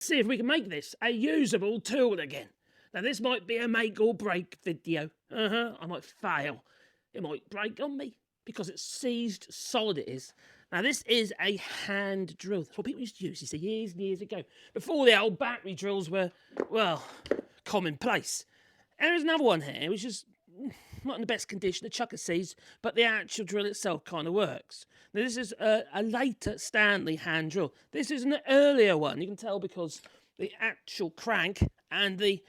See if we can make this a usable tool again. Now, this might be a make or break video. I might fail. It might break on me because it's seized solid, it is. Now, this is a hand drill. That's what people used to use, you see, years and years ago. Before the old battery drills were, well, commonplace. And there's another one here, which is not in the best condition. The chucker seized, but the actual drill itself kind of works. Now, this is a later Stanley hand drill. This is an earlier one. You can tell because the actual crank and the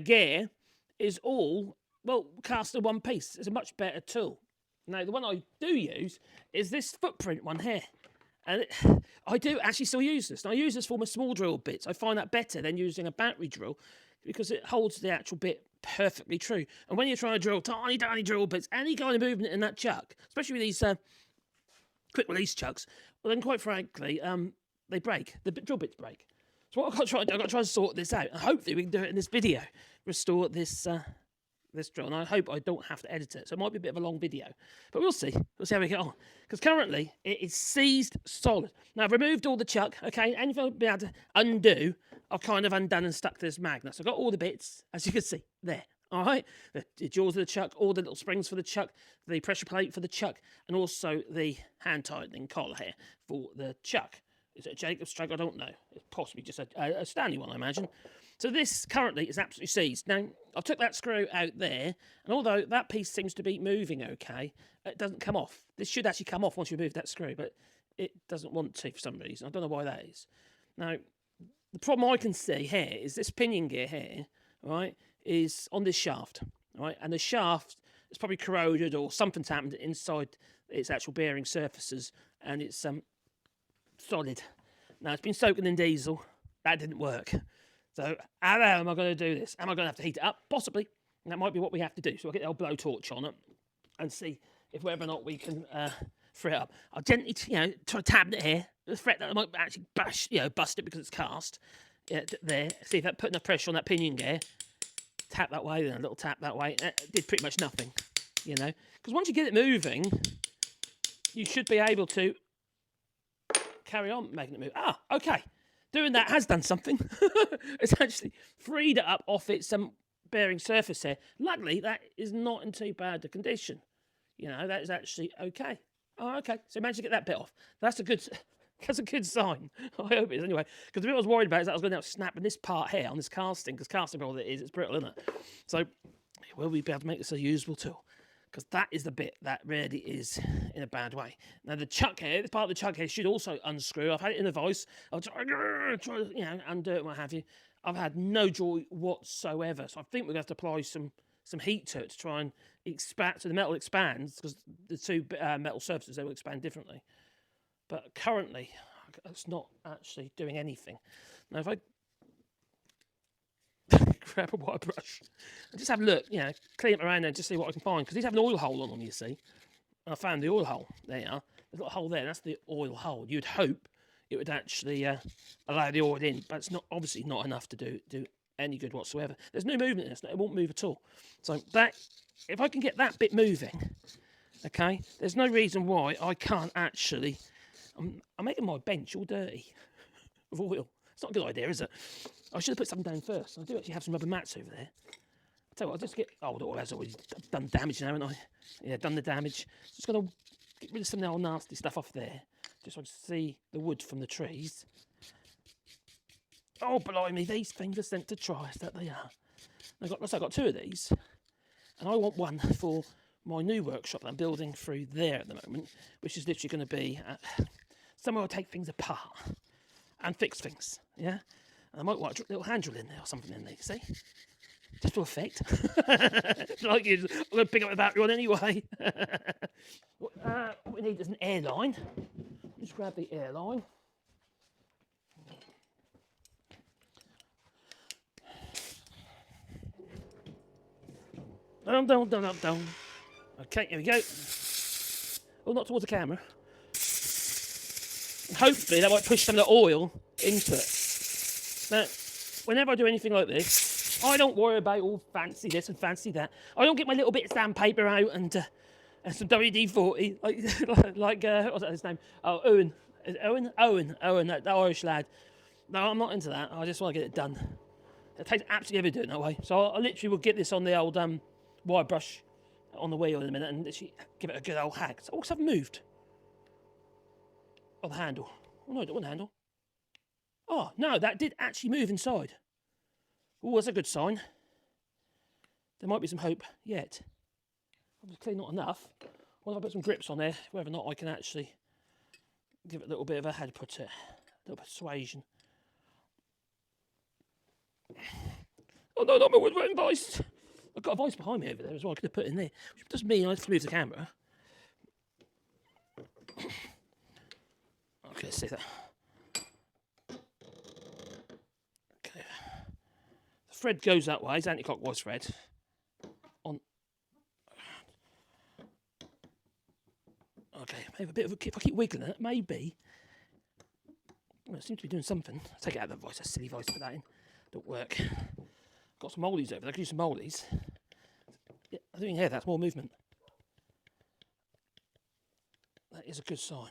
gear is all, well, cast in one piece. It's a much better tool. Now, the one I do use is this footprint one here. And I do actually still use this. And I use this for my small drill bits. I find that better than using a battery drill because it holds the actual bit perfectly true. And when you're trying to drill tiny, tiny drill bits, any kind of movement in that chuck, especially with these quick release chucks, well, then quite frankly, they break. The drill bits break. So what I've got to try to do, I've got to try to sort this out. And hopefully we can do it in this video. Restore this this drill. And I hope I don't have to edit it. So it might be a bit of a long video. But we'll see. We'll see how we get on. Because currently it is seized solid. Now I've removed all the chuck. Okay, anything I'll be able to undo, I've kind of undone and stuck to this magnet. So I've got all the bits, as you can see, there. All right, the jaws of the chuck, all the little springs for the chuck, the pressure plate for the chuck, and also the hand tightening collar here for the chuck. Is it a Jacob's chuck? I don't know. It's possibly just a Stanley one, I imagine. So this currently is absolutely seized. Now, I took that screw out there, and although that piece seems to be moving okay, it doesn't come off. This should actually come off once you remove that screw, but it doesn't want to for some reason. I don't know why that is. Now, the problem I can see here is this pinion gear here, right, is on this shaft, right, and the shaft is probably corroded or something's happened inside its actual bearing surfaces, and it's solid. Now, it's been soaking in diesel. That didn't work. So how am I going to do this? Am I going to have to heat it up? Possibly. And that might be what we have to do. So I'll get the old blowtorch on it and see if whether or not we can free it up. I'll gently, try to tap it here. The threat that I might actually bust it because it's cast. There. See if that put enough pressure on that pinion gear. Tap that way, then a little tap that way. It did pretty much nothing, Because once you get it moving, you should be able to carry on making it move. Ah, okay. Doing that has done something. It's actually freed it up off its bearing surface here. Luckily, that is not in too bad a condition. That is actually okay. Oh, okay. So managed to get that bit off. That's a good sign. I hope it is anyway. Because the bit I was worried about is that I was going to snap in this part here on this casting, because casting all it is, it's brittle, isn't it? So will we be able to make this a usable tool? Because that is the bit that really is in a bad way. Now, the chuck here, this part of the chuck here should also unscrew. I've had it in the vise. I'll try to, undo it and what have you. I've had no joy whatsoever. So I think we're going to have to apply some heat to it to try and expand, so the metal expands, because the two metal surfaces, they will expand differently. But currently, it's not actually doing anything. Now, if I grab a wire brush and just have a look, clean it around there and just see what I can find. Because these have an oil hole on them, you see. And I found the oil hole. There you are. There's a little hole there. That's the oil hole. You'd hope it would actually allow the oil in, but it's not obviously not enough to do any good whatsoever. There's no movement in this. It won't move at all. So that, if I can get that bit moving, okay, there's no reason why I can't actually. I'm making my bench all dirty with oil. It's not a good idea, is it? I should have put something down first. I do actually have some rubber mats over there. I'll tell you what, I'll just get... Oh, the oil has already done damage now, haven't I? Yeah, done the damage. Just going to get rid of some of the old nasty stuff off there. Just so I can see the wood from the trees. Oh, blimey, these things are sent to try, that they are. I've got two of these. And I want one for my new workshop that I'm building through there at the moment, which is literally going to be somewhere I'll take things apart and fix things, yeah? And I might want a little hand drill in there or something in there, you see? Just for effect. Like you, I'm going to pick up the battery one anyway. What we need is an airline. Just grab the airline. Down. Okay, here we go. Oh, not towards the camera. And hopefully that might push some of the oil into it. Now, whenever I do anything like this, I don't worry about all fancy this and fancy that. I don't get my little bit of sandpaper out and some WD-40, like what's that his name? Oh, Owen, that Irish lad. No, I'm not into that. I just want to get it done. It takes absolutely everything doing it that way. So I literally will get this on the old wire brush on the wheel in a minute and literally give it a good old hack. So, I've moved. Oh, the handle. Oh, no, it wasn't the handle. Oh, no, that did actually move inside. Oh, that's a good sign. There might be some hope yet. Obviously not enough. Well, if I put some grips on there, whether or not I can actually give it a little bit of a, how to put it, a little persuasion. Oh no, not my woodworking vice. I've got a vice behind me over there as well. I could have put in there, which doesn't mean I have to move the camera. Okay, let's see that. Okay, the thread goes that way. It's anti-clockwise thread. On. Okay, maybe a bit of a. If I keep wiggling it, maybe. Well, it seems to be doing something. I'll take it out of the vice. That's a silly vice. Put that in. Don't work. Got some moldies over there. I could use some moldies. Yeah, I think here that's more movement. That is a good sign.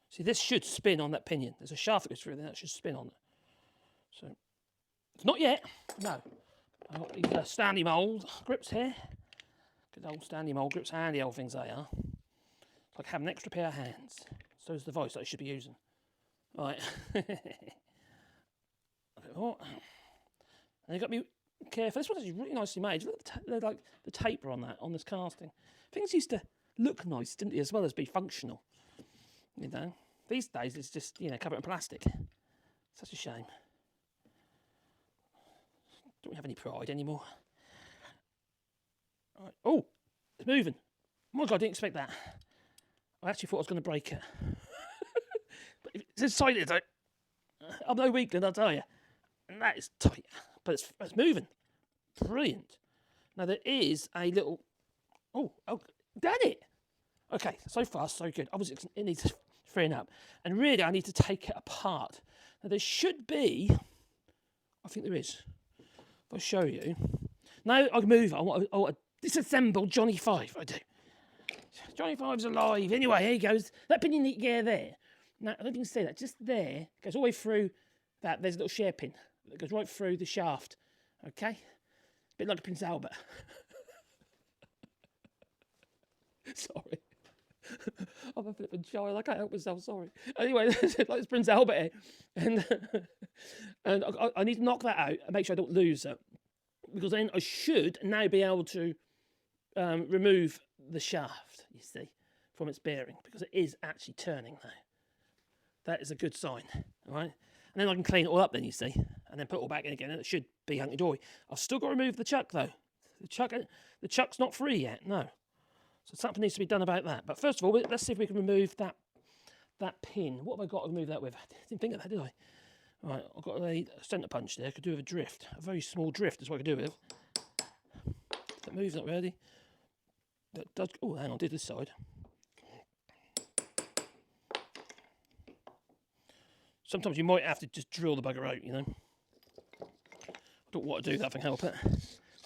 See, this should spin on that pinion. There's a shaft that goes through there. That should spin on it. So, not yet. No. I've got these Stanley mould grips here. Good old Stanley mould grips. Handy old things they are. It's like having an extra pair of hands. So is the voice that I should be using. Right. Oh. And you've got to be careful. This one's really nicely made. Look at like the taper on that, on this casting. Things used to look nice, didn't they, as well as be functional. You know, these days it's just, you know, covered in plastic. Such a shame. Don't have any pride anymore. Right. Oh, it's moving. Oh my God, I didn't expect that. I actually thought I was going to break it. But it's inside it, I'm no weakling, I'll tell you. And that is tight, but it's moving. Brilliant. Now there is a little. Oh, done it. Okay, so far so good. Obviously it needs freeing up, and really I need to take it apart. Now there should be. I think there is. If I show you. Now I can move. I want to disassemble Johnny Five. I do. Johnny Five's alive. Anyway, here he goes. That pinion gear there. Now I don't know if you can see that. Just there goes all the way through. That there's a little share pin that goes right through the shaft. Okay, a bit like Prince Albert. Sorry, I'm a flipping child. I can't help myself. Sorry. Anyway, like Prince Albert here, and I need to knock that out and make sure I don't lose it, because then I should now be able to remove the shaft. You see, from its bearing, because it is actually turning now. That is a good sign. All right. And then I can clean it all up then, you see, and then put it all back in again, and it should be hunky-dory. I've still got to remove the chuck, though. The chuck's not free yet, no. So something needs to be done about that. But first of all, let's see if we can remove that pin. What have I got to remove that with? I didn't think of that, did I? Right, I've got a centre punch there. I could do with a drift. A very small drift is what I could do with. That moves not really. That does. Oh, hang on, do this side. Sometimes you might have to just drill the bugger out, you know. I don't want to do that if I can help it.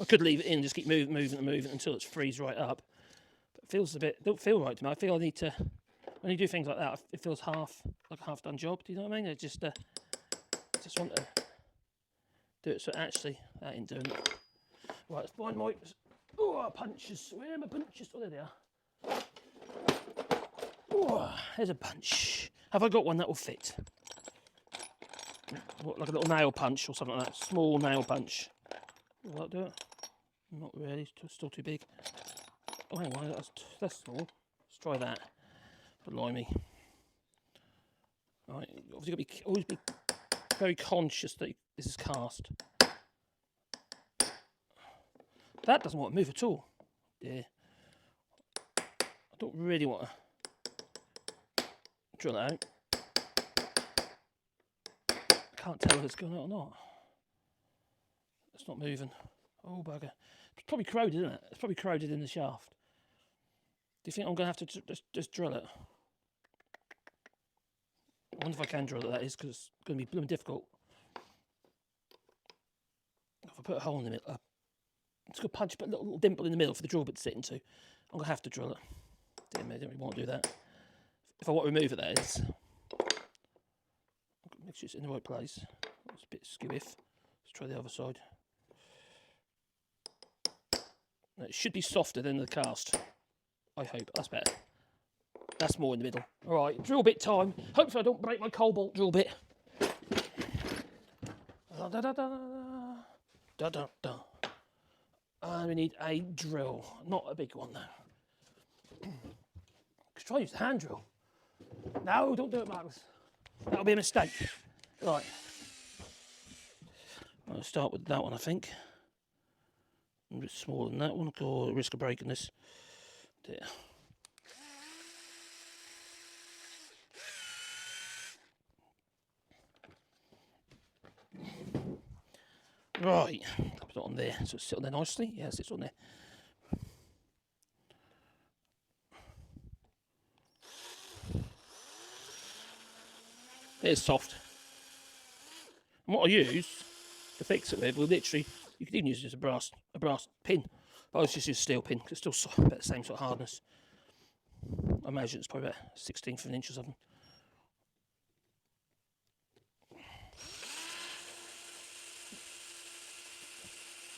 I could leave it in, just keep moving until it frees right up. But it feels don't feel right to me. I feel I need to, when you do things like that, it feels like a half-done job. Do you know what I mean? I just want to do it so actually that ain't doing it. Right, let's find my punches. Where are my punches? Oh, there they are. Oh, there's a punch. Have I got one that will fit? Like a little nail punch or something like that. Small nail punch. Will that do it? Not really. It's still too big. Oh, hang on. That's small. Let's try that. Blimey. Right. Obviously, got to always be very conscious that this is cast. That doesn't want to move at all. Yeah. I don't really want to drill it out. Can't tell if it's going out or not. It's not moving. Oh, bugger. It's probably corroded, isn't it? It's probably corroded in the shaft. Do you think I'm going to have to just drill it? I wonder if I can drill it, that is, because it's going to be blooming difficult. If I put a hole in the middle, it's going to punch, put a little dimple in the middle for the drill bit to sit into. I'm going to have to drill it. Damn, I don't really want to do that. If I want to remove it, that is. Make sure it's in the right place. It's a bit skewiff. Let's try the other side. It should be softer than the cast. I hope. That's better. That's more in the middle. Alright, drill bit time. Hopefully I don't break my cobalt drill bit. Da, da, da, da, da, da, da. And we need a drill. Not a big one though. Let's try to use the hand drill. No, don't do it, Marcus. That'll be a mistake. Right. I'll start with that one, I think. A bit smaller than that one. Go risk of breaking this. There. Right, put it on there, so it's sit on there nicely. Yeah, it sits on there. It's soft. And what I use to fix it with, well, literally, you could even use it as a brass pin. But I was just use a steel pin because it's still soft, about the same sort of hardness. I imagine it's probably about 1/16 of an inch or something.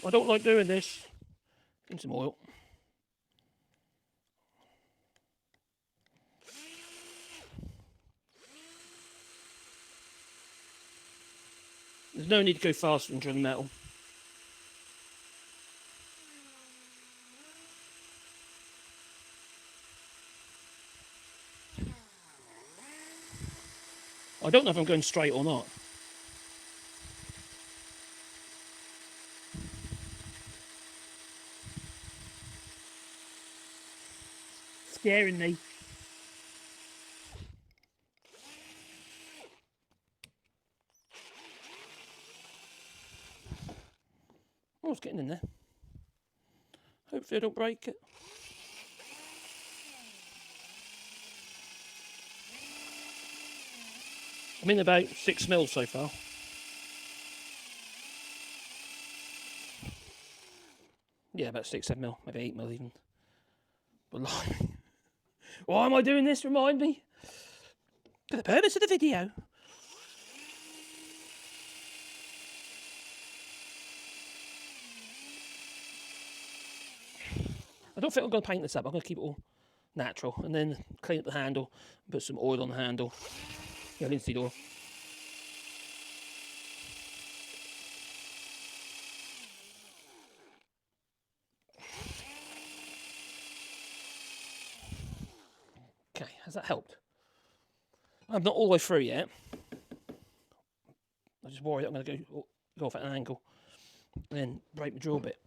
I don't like doing this. In some oil. There's no need to go faster than drilling metal. I don't know if I'm going straight or not. Scaring me. Oh, it's getting in there. Hopefully I don't break it. I'm in about 6 mils so far. Yeah, about 6, 7 mil, maybe 8 mil even. But like, why am I doing this? Remind me. For the purpose of the video. I don't think I'm going to paint this up. I'm going to keep it all natural and then clean up the handle, put some oil on the handle. Yeah, linseed oil. Okay, has that helped? I'm not all the way through yet. I just worry that I'm going to go off at an angle and then break the drill bit.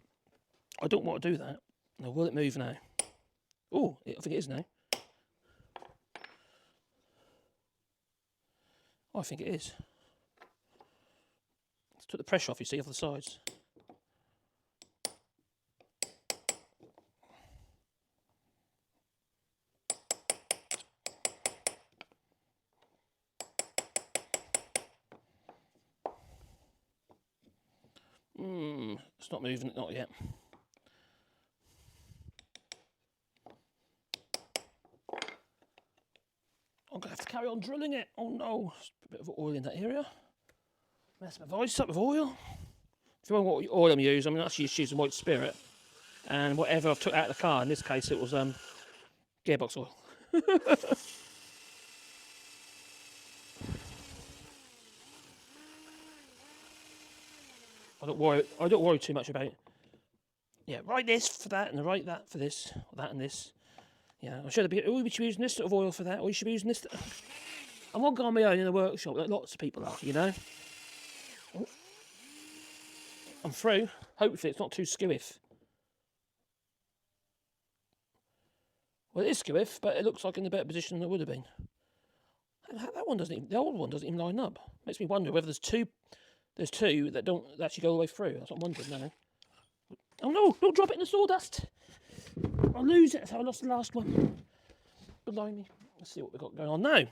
I don't want to do that. Now, will it move now? Oh, I think it is now. Oh, I think it is. Let's took the pressure off, you see, off the sides. It's not moving, not yet. I'm going to have to carry on drilling it. Oh no, there's a bit of oil in that area. Mess my voice up with oil. If you wonder what oil I'm using, I'm actually just using white spirit. And whatever I've took out of the car, in this case it was gearbox oil. I don't worry too much about it. Yeah, write this for that and write that for this, or that and this. Yeah, I should be. Oh, we should be using this sort of oil for that, or you should be using this. I'm not going on my own in the workshop, like lots of people are, you know. I'm through. Hopefully, it's not too skewiff. Well, it is skewiff, but it looks like in a better position than it would have been. That one doesn't even. The old one doesn't even line up. Makes me wonder whether there's two. There's two that don't actually go all the way through. That's what I'm wondering now. Oh no! Don't drop it in the sawdust. I'll lose it. That's how I lost the last one. Blimey. Let's see what we've got going on now.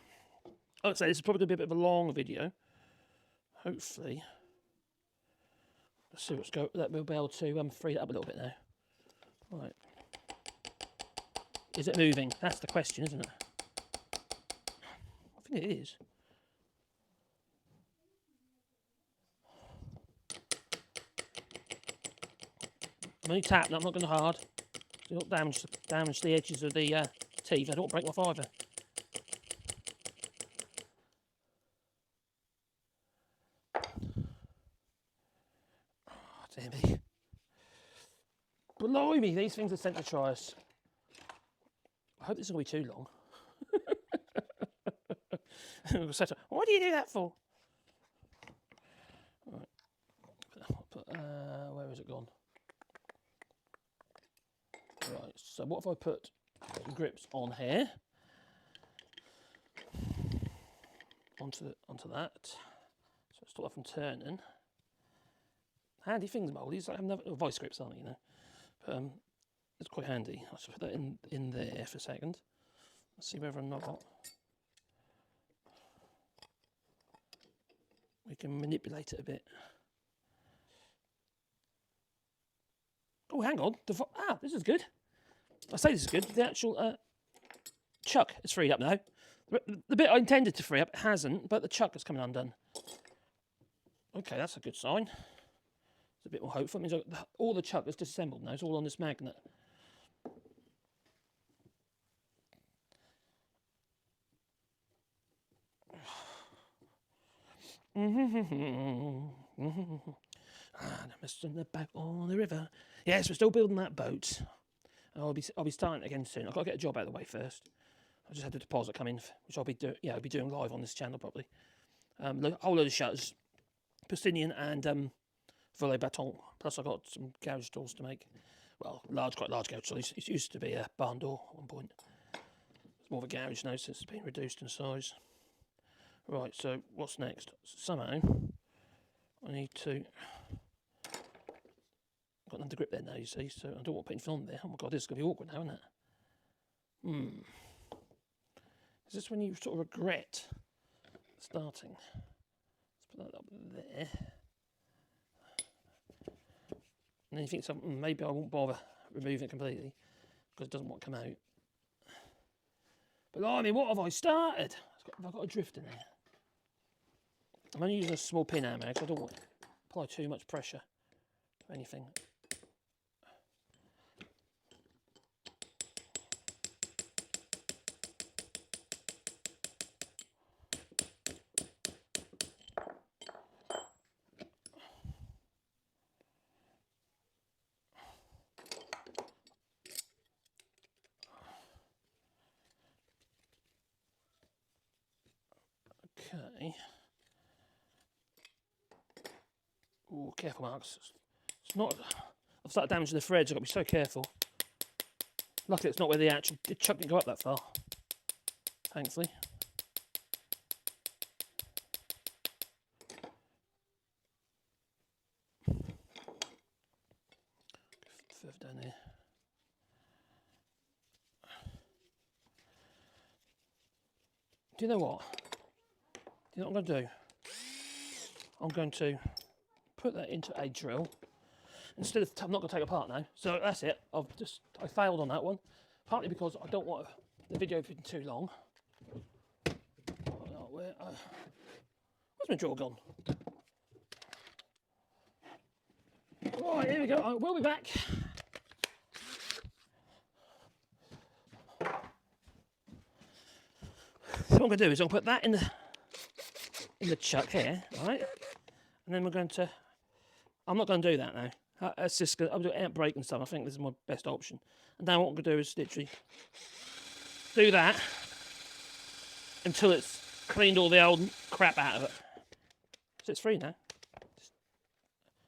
I would say this is probably going to be a bit of a long video. Hopefully. Let's see what's going. That we'll be able to free that up a little bit now. Right. Is it moving? That's the question, isn't it? I think it is. I'm only tapping, I'm not going hard. Do not damage the edges of the teeth. I don't want to break my fiver. Oh, dear me. Blimey, these things are sent to try us. I hope this is going to be too long. Why do you do that for? Right. Where has it gone? Right, so what if I put some grips on here? Onto that. So stop that from turning. Handy things, moldies. I have another vice grips, aren't they, you know? But it's quite handy. I'll just put that in there for a second. Let's see whether or not we can manipulate it a bit. Oh, hang on. This is good. I say this is good. The actual chuck is freed up now. The bit I intended to free up hasn't, but the chuck is coming undone. Okay, that's a good sign. It's a bit more hopeful. It means all the chuck is disassembled now. It's all on this magnet. In the back on the river. Yes, we're still building that boat. I'll be starting again soon. I've got to get a job out of the way first. I just had the deposit come in, which I'll be doing live on this channel probably. A whole load of shutters, Postinian and volet baton. Plus I got some garage doors to make. Well, quite large garage doors. It used to be a barn door at one point. It's more of a garage now since it's been reduced in size. Right, so what's next? Somehow I need to. I've got another grip there now, you see, so I don't want to put anything on there. Oh my god, this is going to be awkward now, isn't it? Is this when you sort of regret starting? Let's put that up there. And then you think, maybe I won't bother removing it completely because it doesn't want to come out. But I mean, what have I started? I've got a drift in there. I'm only using a small pin hammer because I don't want to apply too much pressure to anything. Okay. Oh, careful, Marks. It's not. I've started damaging the threads. I've got to be so careful. Luckily, it's not where the chuck didn't go up that far. Thankfully. Further down here. Do you know what? Do you know what I'm going to do? I'm going to put that into a drill. Instead of, I'm not going to take it apart now. So that's it. I failed on that one. Partly because I don't want the video being too long. Where's my drill gone? Right, here we go. We'll be back. So what I'm going to do is I'll put that in the chuck here, right? And then we're going to. I'm not going to do that now. That's just gonna, I'm doing out brake and stuff. I think this is my best option. And now what I'm going to do is literally do that until it's cleaned all the old crap out of it. So it's free now. Just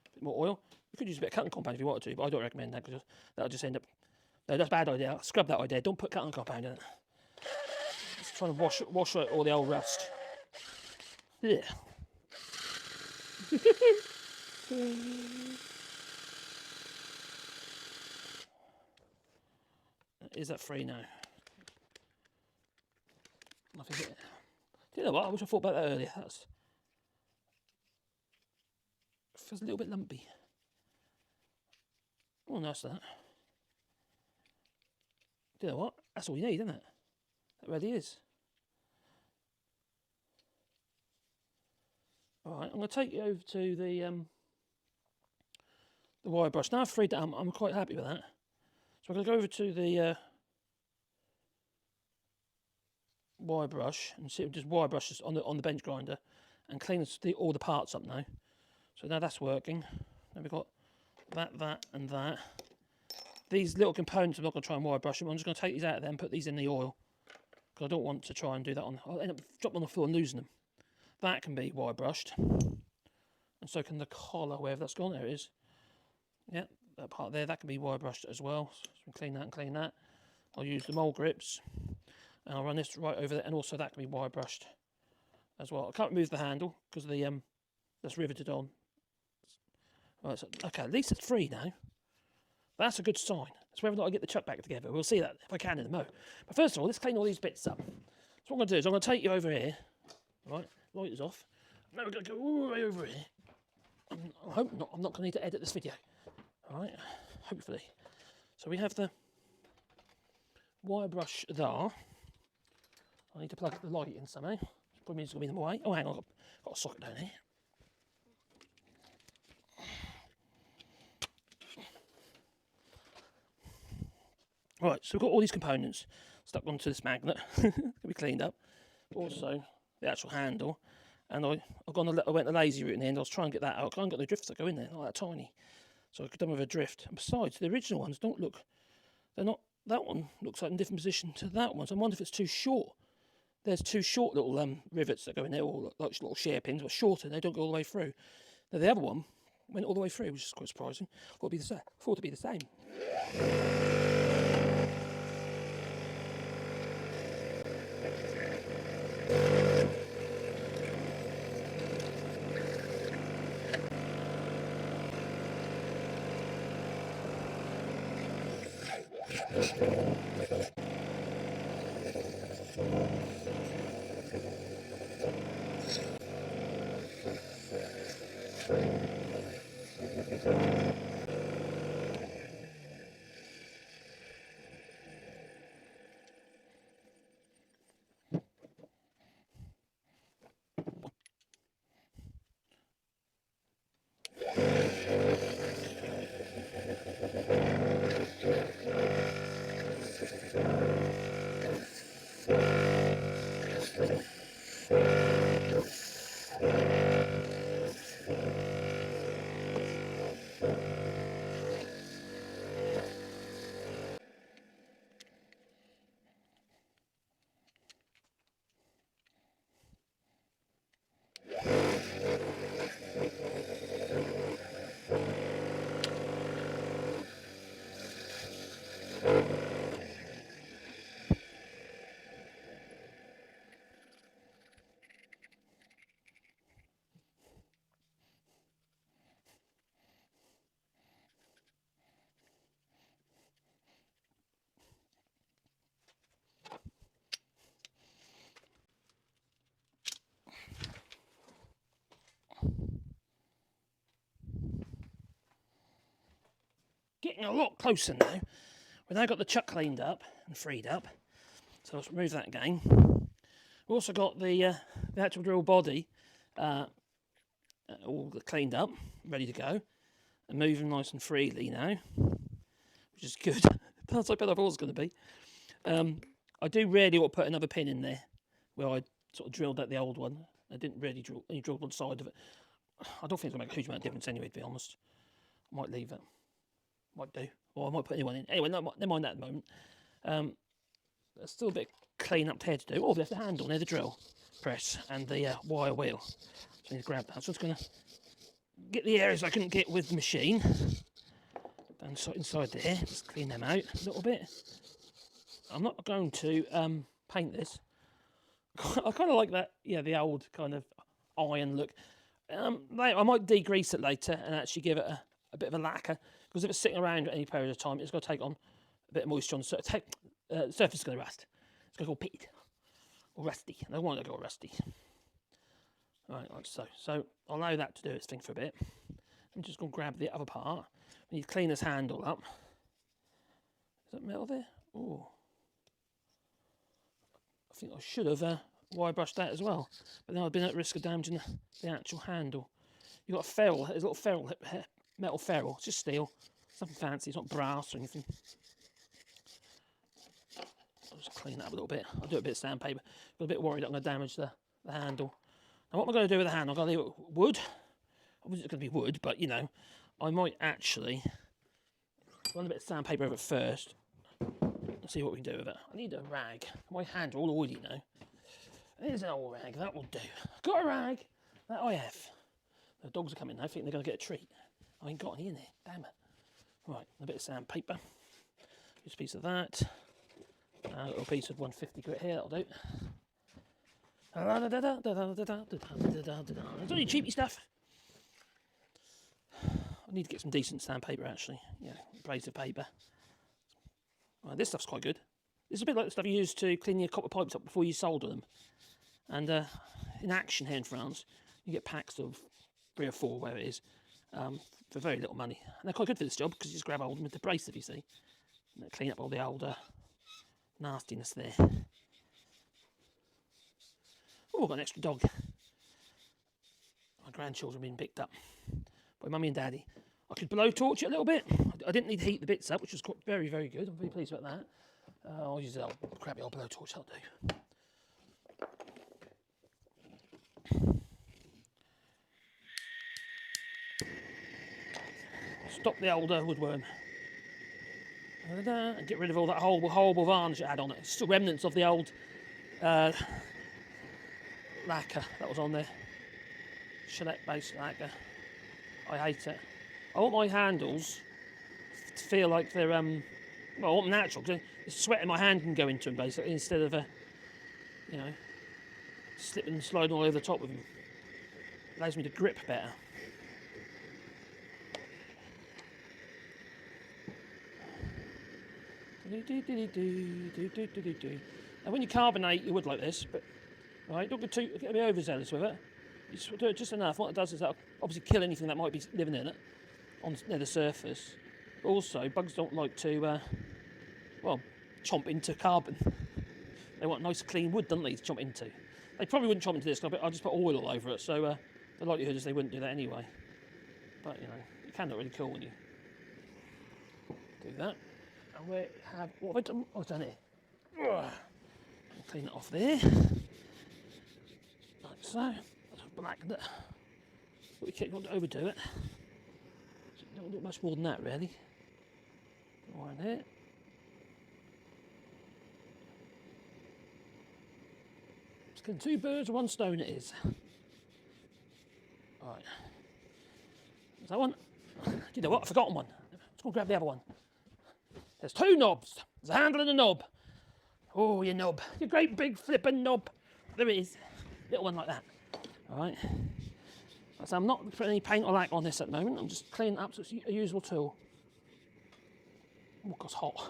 a bit more oil. You could use a bit of cutting compound if you wanted to, but I don't recommend that because that'll just end up. No, that's a bad idea. I'll scrub that idea. Don't put cutting compound in it. Just trying to wash out all the old rust. Yeah. Is that free now? Nothing. Do you know what? I wish I thought about that earlier. Feels a little bit lumpy. Oh, nice that. Do you know what? That's all you need, isn't it? That really is. All right, I'm going to take you over to the wire brush. Now I've freed it up, I'm quite happy with that. So I'm going to go over to the wire brush and see, just wire brushes on the bench grinder and clean all the parts up now. So now that's working. Now we've got that and that. These little components I'm not going to try and wire brush them. I'm just going to take these out of there and put these in the oil, because I don't want to try and do that I'll end up dropping on the floor and losing them. That can be wire brushed, and so can the collar, wherever that's gone. There it is. Yeah, that part there, that can be wire brushed as well. So clean that and clean that. I'll use the mole grips and I'll run this right over there, and also that can be wire brushed as well. I can't remove the handle because the that's riveted on. Right, so, okay, at least it's free now. That's a good sign. That's whether or not I get the chuck back together. We'll see that if I can in a mo. But first of all, let's clean all these bits up. So what I'm going to do is I'm going to take you over here. Right, light is off. Now we're going to go all the way over here. I hope not. I'm not going to need to edit this video. All right, hopefully. So we have the wire brush there. I need to plug the light in somehow. Probably it's going to be in the way. Oh, hang on, I've got a socket down here. Right, so we've got all these components stuck onto this magnet. Can be cleaned up. Also, the actual handle. And I went the lazy route in the end. I was trying to get that out. I can't get the drifts that go in there, not that tiny. So I could done with a drift. And besides, the original ones don't look, they're not, that one looks like in a different position to that one. So I wonder if it's too short. There's two short little rivets that go in there, all like little shear pins, but shorter, they don't go all the way through. Now the other one went all the way through, which is quite surprising. Thought it to be the same. Getting a lot closer now. We've now got the chuck cleaned up and freed up. So let's remove that again. We've also got the actual drill body all cleaned up, ready to go, and moving nice and freely now, which is good. That's like I thought it was going to be. I do really want to put another pin in there where I sort of drilled out the old one. I didn't really drill, only drilled one side of it. I don't think it's going to make a huge amount of difference anyway, to be honest. I might leave it. Might do. Or I might put a new one in. Anyway, never mind that at the moment. There's still a bit of clean up here to do. Oh, there's the handle near the drill press and the wire wheel. So I need to grab that. So I'm just going to get the areas I couldn't get with the machine. Down inside there. Just clean them out a little bit. I'm not going to paint this. I kind of like that, yeah, the old kind of iron look. I might degrease it later and actually give it a bit of a lacquer, because if it's sitting around at any period of time, it's going to take on a bit of moisture on the surface. The surface is going to rust. It's going to go pitted or rusty. I don't want it to go rusty. Right, like so. So I'll allow that to do its thing for a bit. I'm just going to grab the other part. We need to clean this handle up. Is that metal there? Oh, I think I should have wire brushed that as well, but then I've been at risk of damaging the actual handle. You've got a ferrule, there's a little ferrule metal ferrule. It's just steel. It's nothing fancy. It's not brass or anything. I'll just clean that up a little bit. I'll do a bit of sandpaper. I'm a bit worried that I'm going to damage the handle. Now, what am I going to do with the handle? I'm going to leave it wood. Obviously, it's going to be wood, but, you know, I might actually run a bit of sandpaper over it first. Let's see what we can do with it. I need a rag. My hands are all oily now. Here's an old rag. That will do. Got a rag. That I have. The dogs are coming now. I think they're going to get a treat. I ain't got any in there. Damn it. Right, a bit of sandpaper. Just a piece of that. A little piece of 150 grit here. That'll do. It's only cheapy stuff. I need to get some decent sandpaper actually. Yeah, abrasive paper. Right, this stuff's quite good. This is a bit like the stuff you use to clean your copper pipes up before you solder them. And in Action here in France, you get packs of 3 or 4, whatever it is, for very little money. And they're quite good for this job because you just grab hold of them with the abrasive, you see. And clean up all the old nastiness there. Oh, I've got an extra dog. My grandchildren have been picked up by Mummy and Daddy. I could blowtorch it a little bit. I didn't need to heat the bits up, which was very, very good. I'm very pleased about that. I'll use that crappy old blowtorch, that'll do. Stop the old woodworm. And get rid of all that horrible varnish it had on it. It's still remnants of the old lacquer that was on there. Shellac-based lacquer. I hate it. I want my handles to feel like they're, well, I want them natural, because the sweat in my hand can go into them, basically, instead of, you know, slipping and sliding all over the top of them. It allows me to grip better. Now, when you carbonate your wood like this, but right, don't get a bit overzealous with it. You just do it just enough. What it does is that'll obviously kill anything that might be living in it near the surface. But also, bugs don't like to, well, chomp into carbon. They want nice clean wood, don't they, to chomp into. They probably wouldn't chomp into this, I'll just put oil all over it, so the likelihood is they wouldn't do that anyway. But, you know, it can look really cool when you do that. And we have, what have I done? Oh, I've done it. Clean it off there. Like so. I've blackened it. But we can't overdo it. Don't do much more than that, really. More in here. It's killing 2 birds with 1 stone it is. Right. There's that one. You know what? I've forgotten one. Let's go grab the other one. There's 2 knobs. There's a handle and a knob. Oh, your knob. Your great big flippin' knob. There it is. Little one like that. Alright. So I'm not putting any paint or lacquer on this at the moment. I'm just cleaning it up so it's a usable tool. Oh, God, it's hot.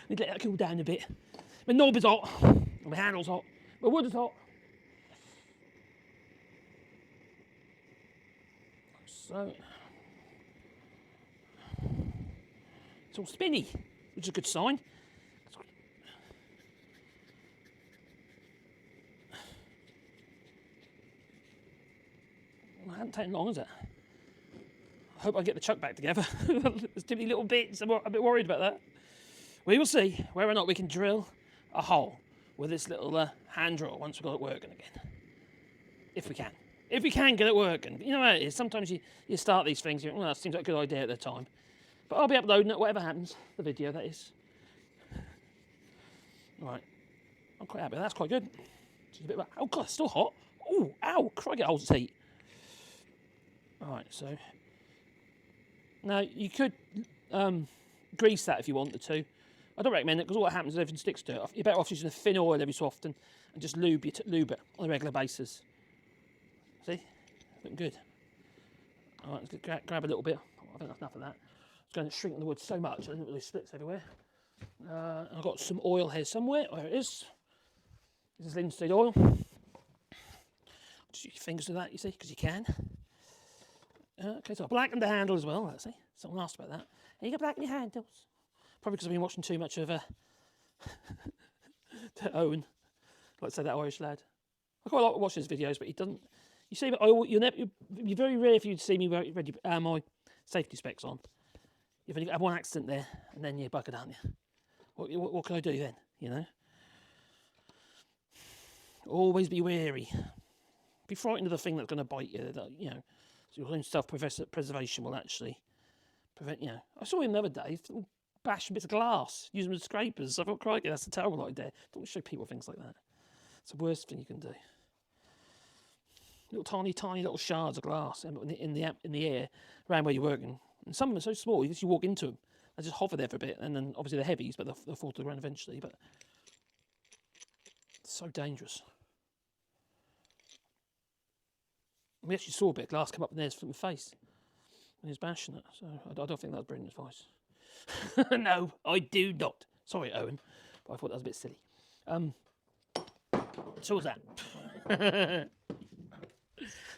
Need to let that cool down a bit. My knob is hot. My handle's hot. My wood is hot. So it's all spinny, which is a good sign. It hasn't taken long, is it? I hope I get the chuck back together. There's too many little bits. I'm a bit worried about that. We will see whether or not we can drill a hole with this little hand drill once we've got it working again. If we can. If we can get it working. You know how it is. Sometimes you start these things, you think, well, that seems like a good idea at the time. But I'll be uploading it, whatever happens. The video, that is. Right. I'm quite happy. That's quite good. Just a bit about, oh, God, it's still hot. Oh, ow, crikey, it holds its heat. Alright, so now you could grease that if you wanted to. I don't recommend it because all that happens is everything sticks to it. You're better off using a thin oil every so often and just lube it on a regular basis. See? Looking good. Alright, let's grab a little bit. I think that's enough of that. It's going to shrink the wood so much, I think it really splits everywhere. I've got some oil here somewhere. Where it is. This is linseed oil. Just use your fingers to that, you see, because you can. Okay, so I blackened the handle as well, let's see. Someone asked about that. You can blacken your handles. Probably because I've been watching too much of Owen. Like I say, that Irish lad. I quite like watching his videos, but he You see, you're very rare for you to see me ready my safety specs on. You've only got one accident there, and then you're buggered, aren't you? What can I do then? You know. Always be wary. Be frightened of the thing that's going to bite you. You know, so your own self-preservation will actually prevent. You know, I saw him the other day bashing bits of glass, using them as scrapers. I thought, crikey, that's a terrible idea. Don't show people things like that. It's the worst thing you can do. Little tiny little shards of glass in the air around where you're working, and some of them are so small you just walk into them. They just hover there for a bit, and then obviously they're heavies, but they'll fall to the ground eventually. But it's so dangerous. We actually saw a bit of glass come up in there from the face when he was bashing it. So I don't think that was brilliant advice. No, I do not. Sorry, Owen, but I thought that was a bit silly. So was that.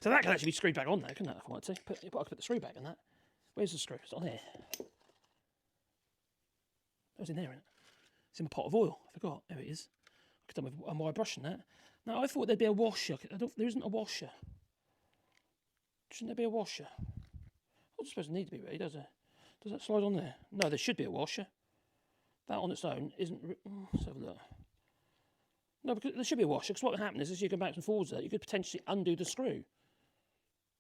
So that can actually be screwed back on there, couldn't it, if I wanted to? I could put the screw back in that. Where's the screw? It's on here. It was in there, isn't it? It's in my pot of oil. I forgot. There it is. I could have done with a wire brush in that. Now, I thought there'd be a washer. There isn't a washer. Shouldn't there be a washer? I suppose it needs to be ready, does it? Does that slide on there? No, there should be a washer. That on its own isn't... Let's have a look. No, because there should be a washer, because what would happen is, as you go back and forwards there, you could potentially undo the screw.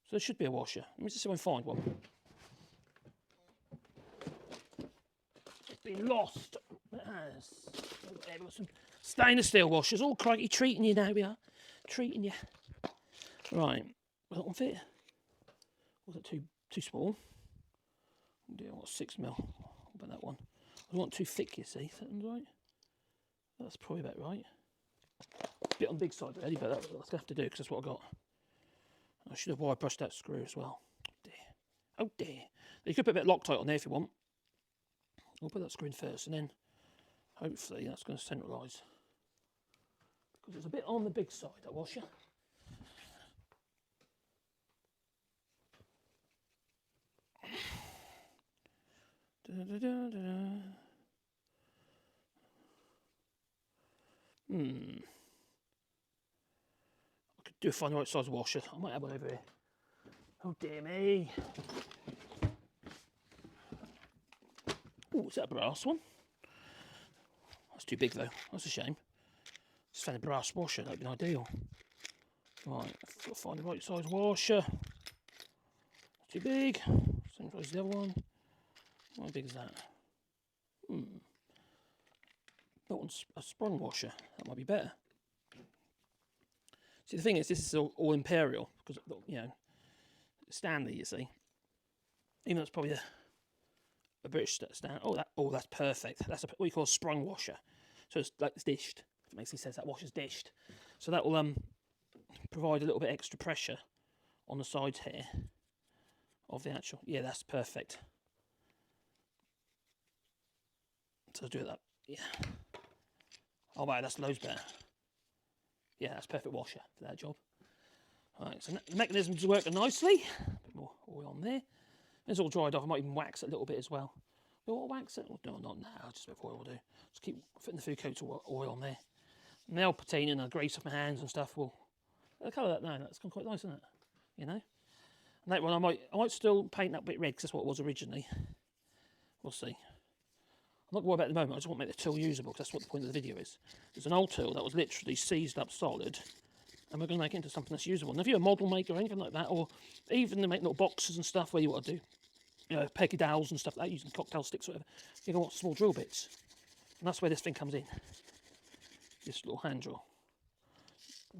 So there should be a washer. Let me just see if I can find one. It's been lost. It has. We've got some stainless steel washers. All crikey, treating you now, we are. Treating you. Right. Will that one fit? Was it too small? Yeah, what, 6mm? What about that one? I want too thick, you see. Is that right? That's probably about right. A bit on the big side already, but that's what I have to do because that's what I got. I should have wire brushed that screw as well. Oh dear. Oh dear. You could put a bit of Loctite on there if you want. I'll put that screw in first, and then hopefully that's going to centralise. Because it's a bit on the big side, that washer. I could do a find the right size washer. I might have one over here. Oh dear me. Oh, is that a brass one? That's too big though. That's a shame. Just found a brass washer. That'd be ideal. Right, I've got to find the right size washer. It's too big. Same size as the other one. How big is that? That one's a sprung washer. That might be better. See, the thing is, this is all Imperial because, you know, Stanley. You see, even though it's probably a British stand. Oh, that's perfect. That's what we call a sprung washer. So it's like it's dished. It makes any sense. That washer's dished. So that will provide a little bit extra pressure on the sides here of the actual. Yeah, that's perfect. So do that. Yeah. Oh wow, that's loads better. Yeah, that's perfect washer for that job. Alright, so the mechanism's working nicely. A bit more oil on there. It's all dried off. I might even wax it a little bit as well. Do I want to wax it? No, not now. Just a bit of oil will do. Just keep fitting the food coats of oil on there. And the patina and the grease off my hands and stuff will. The colour of that now, that's gone quite nice, isn't it? You know. And that one I might still paint that bit red because that's what it was originally. We'll see. I'm not worried about it at the moment. I just want to make the tool usable because that's what the point of the video is. There's an old tool that was literally seized up solid, and we're going to make it into something that's usable. And if you're a model maker or anything like that, or even to make little boxes and stuff where you want to do, you know, peggy dowels and stuff like that, using cocktail sticks or whatever, you can want small drill bits. And that's where this thing comes in. This little hand drill.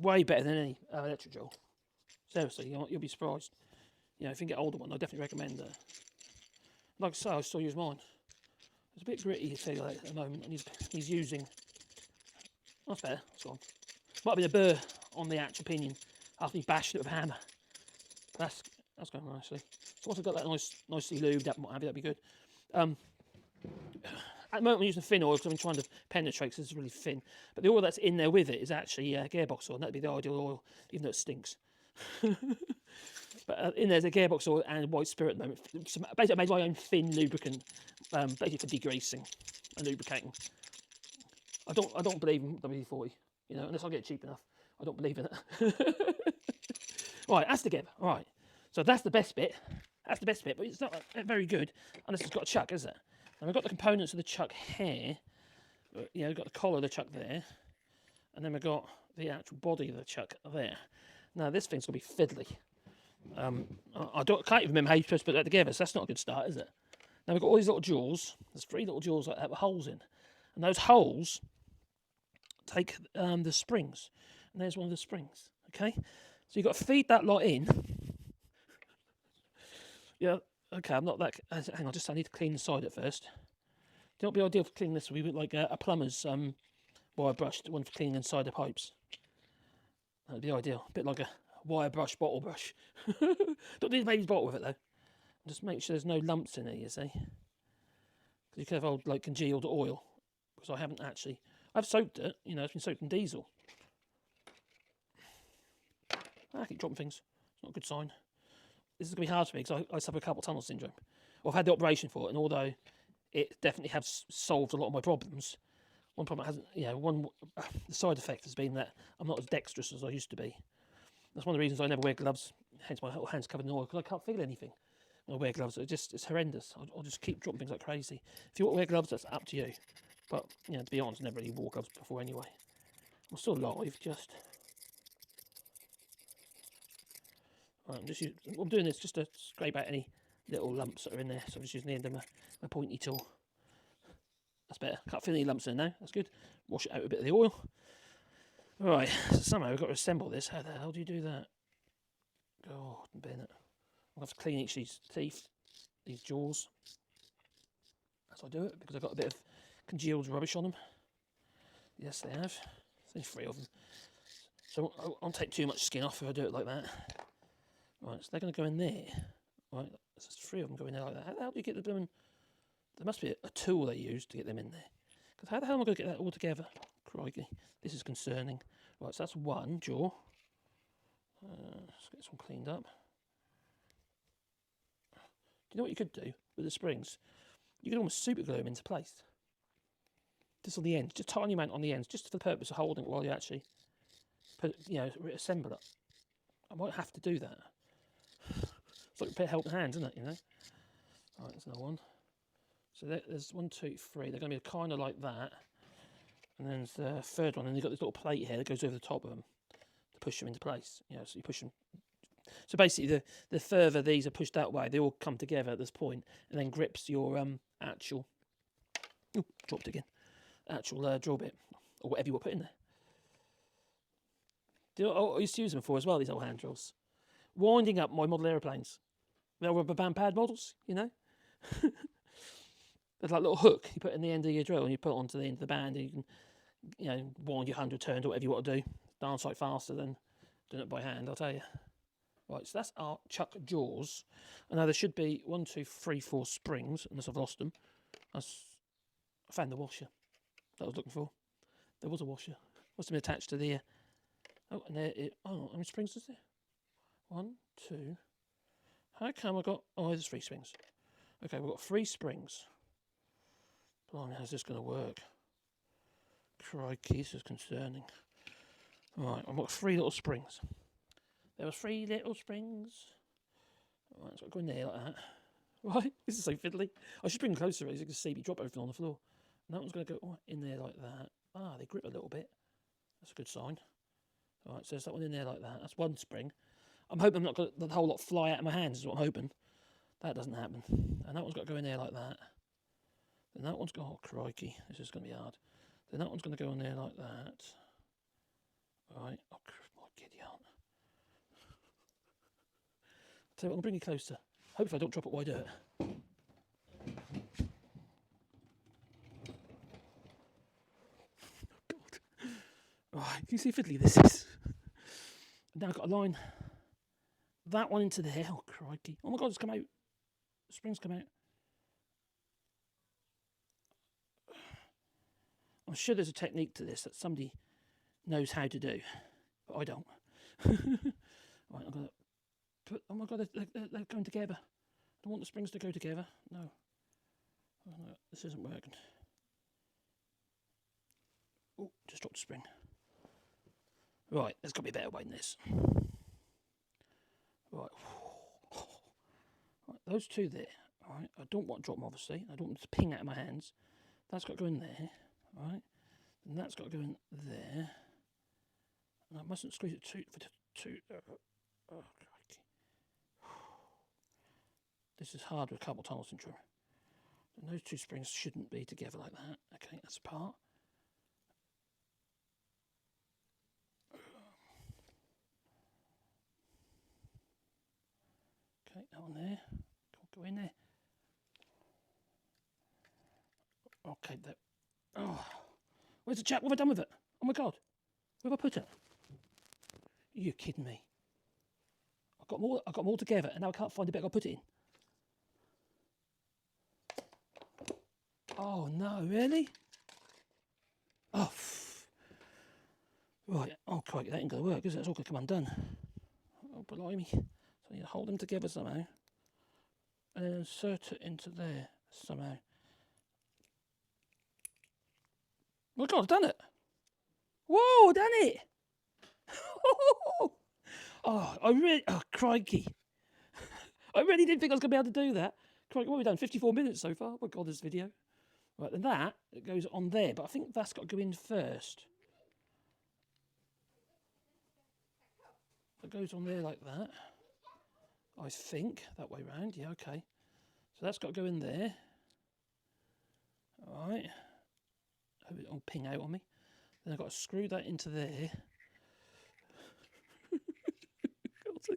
Way better than any electric drill. Seriously, you'll be surprised. You know, if you can get older one, I definitely recommend it. Like I say, I still use mine. It's a bit gritty, I feel like, at the moment, and he's using. That's better. That's gone. Might be a burr on the actual pinion after he bashed it with a hammer. But that's going nicely. So once I've got that nicely lubed up, that'd be good. At the moment, I'm using thin oil because I've been trying to penetrate because it's really thin. But the oil that's in there with it is actually gearbox oil, and that'd be the ideal oil, even though it stinks. But in there's a gearbox oil and white spirit at the moment. So basically, I made my own thin lubricant, basically for degreasing and lubricating. I don't believe in WD-40, you know, unless I get it cheap enough. I don't believe in it. Right, that's together. Right. So that's the best bit. That's the best bit, but it's not very good unless it's got a chuck, is it? And we've got the components of the chuck here. You know, we've got the collar of the chuck there. And then we've got the actual body of the chuck there. Now, this thing's going to be fiddly. I can't even remember how you're supposed to put that together, so that's not a good start, is it? Now, we've got all these little jaws. There's 3 little jaws like that with holes in. And those holes take the springs. And there's one of the springs, okay? So you've got to feed that lot in. Yeah, okay, I'm not that... hang on, I need to clean the side at first. Do you know what would be ideal for cleaning this? We would like a plumber's wire brush, the one for cleaning inside the pipes. That would be ideal. A bit like a wire brush, bottle brush. Don't need a baby's bottle with it, though. Just make sure there's no lumps in it, you see. Because you could have old, like, congealed oil. Because I haven't actually... I've soaked it, you know, it's been soaked in diesel. I keep dropping things. It's not a good sign. This is going to be hard for me because I suffer carpal tunnel syndrome. Well, I've had the operation for it, and although it definitely has solved a lot of my problems, one problem hasn't, you know, the side effect has been that I'm not as dexterous as I used to be. That's one of the reasons I never wear gloves, hence my whole hands covered in oil, because I can't feel anything when I wear gloves. It's horrendous. I'll just keep dropping things like crazy. If you want to wear gloves, that's up to you. But, you know, to be honest, I never really wore gloves before anyway. I'm still alive, just... Right, I'm doing this just to scrape out any little lumps that are in there. So I'm just using the end of my pointy tool. That's better. Can't feel any lumps in there now. That's good. Wash it out with a bit of the oil. Right, so somehow we've got to assemble this. How the hell do you do that? Oh, Bennett. I'll have to clean each of these teeth, these jaws, as I do it, because I've got a bit of congealed rubbish on them. Yes, they have. There's 3 of them. So I won't take too much skin off if I do it like that. Right, so they're going to go in there. Right, there's 3 of them going in there like that. How do you get the blooming... There must be a tool they use to get them in there. Because how the hell am I going to get that all together? Crikey, this is concerning. Right, so that's one jaw. Let's get this one cleaned up. Do you know what you could do with the springs? You could almost super glue them into place. Just on the ends, just tiny amount on the ends, just for the purpose of holding it while you actually put, you know, reassemble it. I might have to do that. It's like a pair of helping hands, isn't it? You know. Right, there's another one. So there's 1, 2, 3. They're going to be kind of like that. And then there's the 3rd one, and you've got this little plate here that goes over the top of them to push them into place. You know, so you push them. So basically, the further these are pushed that way, they all come together at this point, and then grips your actual. Oh, dropped again. Actual draw bit, or whatever you want to put in there. Do you know what I used to use them for as well? These old hand drills, winding up my model aeroplanes. They're rubber band pad models, you know. There's like a little hook you put in the end of your drill, and you put it onto the end of the band, and you can, you know, wind your 100 turns or whatever you want to do. Darn sight faster than doing it by hand, I'll tell you. Right, so that's our chuck jaws. And now there should be 1, 2, 3, 4 springs, unless I've lost them. I found the washer that I was looking for. There was a washer. Must have been attached to the... oh, and there it... oh, how many springs is there? 1, 2... How come I got... oh, there's 3 springs. Okay, we've got 3 springs. Blimey, how's this going to work? Crikey, this is concerning. Right, I've got 3 little springs. There were 3 little springs. Right, so I'll go in there like that. Right, this is so fiddly. I should bring them closer so you can see me drop everything on the floor. And that one's going to go in there like that. Ah, they grip a little bit. That's a good sign. Alright, so there's that one in there like that. That's 1 spring. I'm hoping I'm not going to the whole lot fly out of my hands is what I'm hoping. That doesn't happen. And that one's got to go in there like that. Then that one's got... oh, crikey. This is going to be hard. Then that one's going to go in there like that. Right. Oh, my giddy aunt. So I'll bring you closer. Hopefully I don't drop it while I do it. Oh, God. Right, can you see how fiddly this is? Now I've got to line that one into there. Oh, crikey. Oh my God, it's come out. The spring's come out. I'm sure there's a technique to this that somebody knows how to do, but I don't. Right, I'm going to put... oh my God, they're going together. I don't want the springs to go together. No. Oh, no, this isn't working. Oh, just dropped the spring. Right, there's got to be a better way than this. Right. Right, those two there. Right, I don't want to drop them, obviously. I don't want them to ping out of my hands. That's got to go in there. Right, and that's got to go in there. And I mustn't squeeze it too. Oh, crikey. This is hard with carpal tunnel syndrome. And those two springs shouldn't be together like that. Okay, that's apart. Okay, that one there. Go in there. Okay, that. Oh, where's the jack? What have I done with it? Oh my god, where have I put it? You're kidding me. I got them all together, and now I can't find the bit I put it in. Oh no, really? Oh, right. Oh crikey, that ain't gonna work, is it? It's all gonna come undone. Oh blimey! So I need to hold them together somehow, and then insert it into there somehow. Oh my god, I've done it! Whoa, I've done it! Oh, crikey. I really didn't think I was going to be able to do that. Crikey, what have we done? 54 minutes so far. Oh my god, this video. Right, then that, it goes on there, but I think that's got to go in first. It goes on there like that. I think, that way round. Yeah, okay. So that's got to go in there. Alright. Hope it won't ping out on me. Then I've got to screw that into there.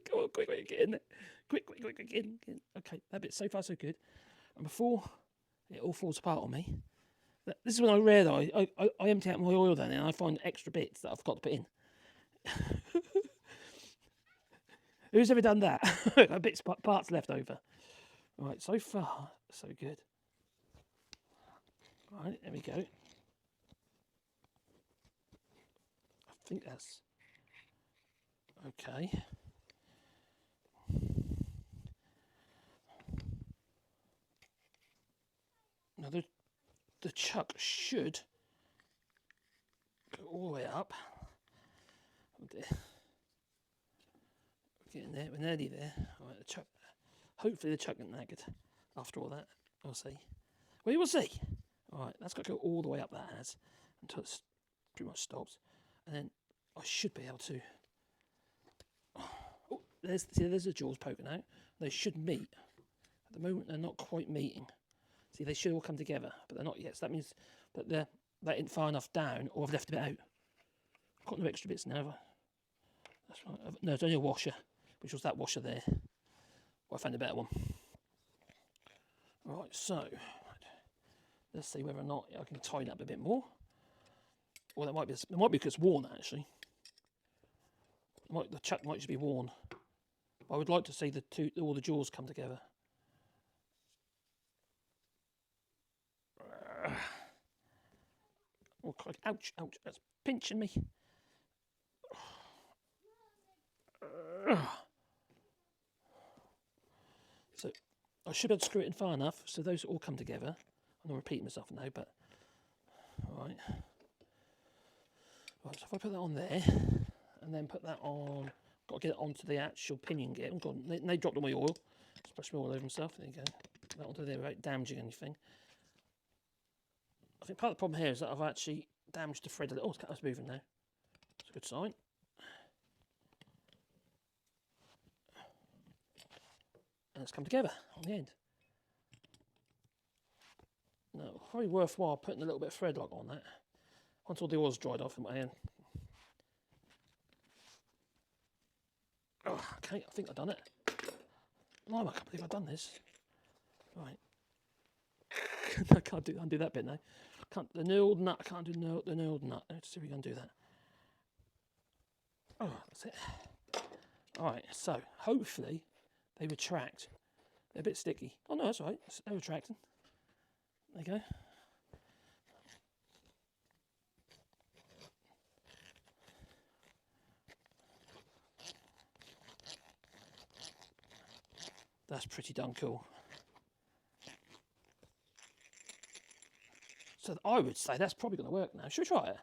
Come on, quick, get in there. Quick, get in. Okay, that bit so far so good. And before it all falls apart on me, this is when I realise I empty out my oil then and I find extra bits that I've got to put in. Who's ever done that? Parts left over. Right, so far so good. Right, there we go. I think that's okay. Now the chuck should go all the way up. Oh dear. We're getting there, we're nearly there. Alright, the chuck. Hopefully the chuck isn't that good after all that. We'll see. We will see. Alright, that's got to go all the way up, that has, until it pretty much stops. And then I should be able to. Oh, there's the jaws poking out. They should meet. At the moment, they're not quite meeting. See, they should all come together, but they're not yet. So that means that they ain't far enough down, or I've left a bit out. I've got no extra bits now. That's right. No, it's only a washer, which was that washer there. Well, I found a better one. Right, so let's see whether or not I can tighten up a bit more. Or that might be because it's worn actually. The chuck might just be worn. I would like to see all the jaws come together. Oh, ouch, that's pinching me. So I should be able to screw it in far enough so those all come together. I'm not repeating myself now, but alright. Right, so if I put that on there and then put that on, got to get it onto the actual pinion gear. They dropped all my oil, splashed me all over himself. There you go. Put that onto there without damaging anything. I think part of the problem here is that I've actually damaged the thread a little. Oh, it's moving now. It's a good sign. And it's come together on the end. Now, probably worthwhile putting a little bit of thread lock on that. Once all the oil's dried off in my hand. Oh, okay, I think I've done it. No, I can't believe I've done this. Right. I can't undo that bit now. The knurled nut, I can't do the knurled nut. Let's see if we can do that. Oh, that's it. Alright, so hopefully they retract. They're a bit sticky. Oh no, that's all right. They're retracting. There you go. That's pretty darn cool. So I would say that's probably going to work now. Should we try it?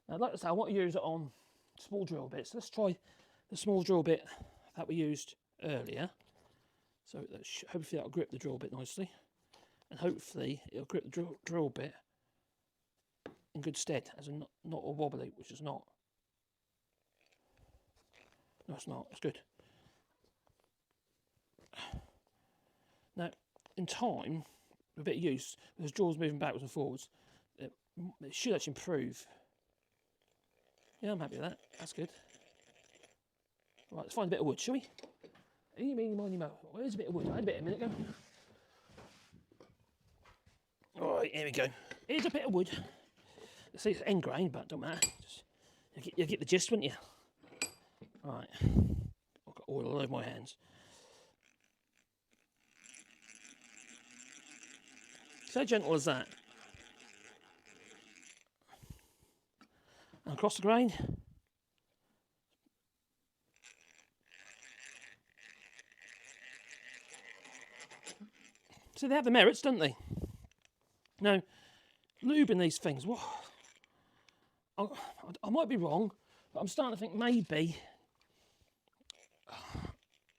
Now, like I say, I want to use it on small drill bits. Let's try the small drill bit that we used earlier. So hopefully that'll grip the drill bit nicely. And hopefully it'll grip the drill bit in good stead, as in not all wobbly, which is not. No, it's not. It's good. Now, in time, with a bit of use, with the drawers moving backwards and forwards, it should actually improve. Yeah, I'm happy with that. That's good. Right, let's find a bit of wood, shall we? Where's a bit of wood? I had a bit a minute ago. Alright, here we go. Here's a bit of wood. Let's see, it's end grain, but don't matter. You'll get the gist, wouldn't you? Right. I've got oil all over my hands. So gentle as that. And across the grain. So they have the merits, don't they? Now, lubing these things, what? I might be wrong, but I'm starting to think maybe,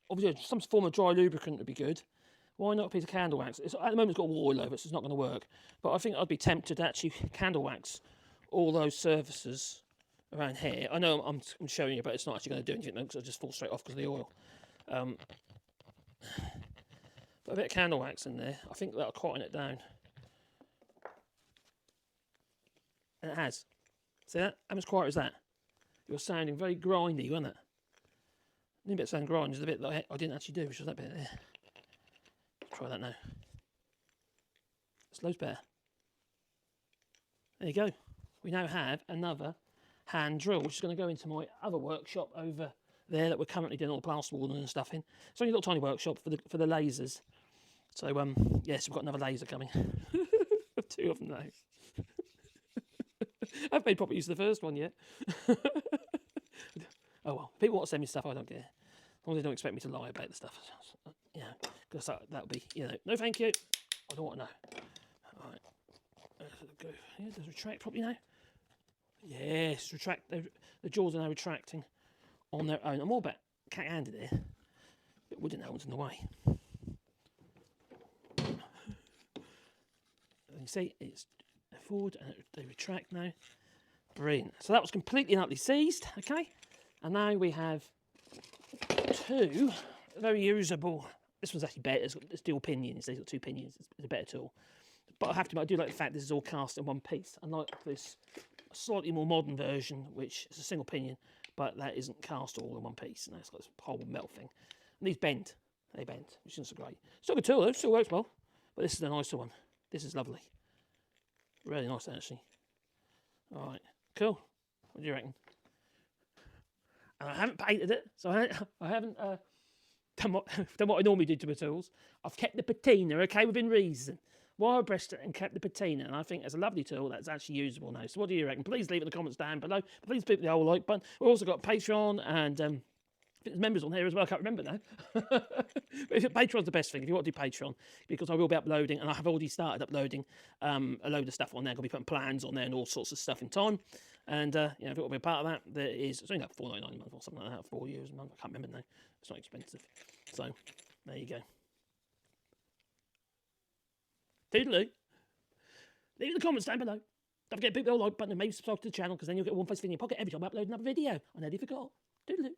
obviously some form of dry lubricant would be good. Why not a piece of candle wax? At the moment it's got oil over it, so it's not going to work. But I think I'd be tempted to actually candle wax all those surfaces around here. I know I'm showing you, but it's not actually going to do anything because it'll just fall straight off because of the oil. But a bit of candle wax in there, I think that'll quieten it down. And it has. See that? How much quieter is that? You're sounding very grindy, wasn't it? The only bit sound grindy is the bit that I didn't actually do, which was that bit there. Try that now. It's loads better. There you go. We now have another hand drill, which is going to go into my other workshop over there that we're currently doing all the plasterboard and stuff in. It's only a little tiny workshop for the lasers. So yes, we've got another laser coming. Two of them now. I haven't made proper use of the first one yet. Oh well, if people want to send me stuff, I don't care. As long as they don't expect me to lie about the stuff. Yeah, because that'll be, no thank you. I don't want to know. Alright. Go. Yeah, does it retract properly now? Yes, retract. The jaws are now retracting on their own. I'm all about cat-handed here. But wooden that one's in the way. And you see, it's forward and they retract now. Brilliant. So that was completely and utterly seized, okay? And now we have two very usable. This one's actually better. It's dual pinions. They've got two pinions. It's a better tool. But I have to admit, I do like the fact this is all cast in one piece. Unlike this slightly more modern version, which is a single pinion, but that isn't cast all in one piece. And it's got this whole metal thing. And these bend. They bend, which isn't so great. Still a good tool though. Still works well. But this is a nicer one. This is lovely. Really nice, actually. All right, cool. What do you reckon? And I haven't painted it, so I haven't done what I normally do to my tools. I've kept the patina, okay, within reason. Wire breast it and kept the patina, and I think it's a lovely tool that's actually usable now. So what do you reckon? Please leave it in the comments down below. Please click the old like button. We've also got Patreon and I think there's members on here as well. I can't remember now. But Patreon's the best thing if you want to do Patreon, because I will be uploading, and I have already started uploading a load of stuff on there. I'm going to be putting plans on there and all sorts of stuff in time. And if you want to be a part of that, it's only like $4.99 a month or something like that, 4 years a month. I can't remember now. It's not expensive. So there you go. Toodaloo. Leave it in the comments down below. Don't forget to click the like button and maybe subscribe to the channel, because then you'll get one first thing in your pocket every time I upload another video. I nearly forgot. Toodaloo.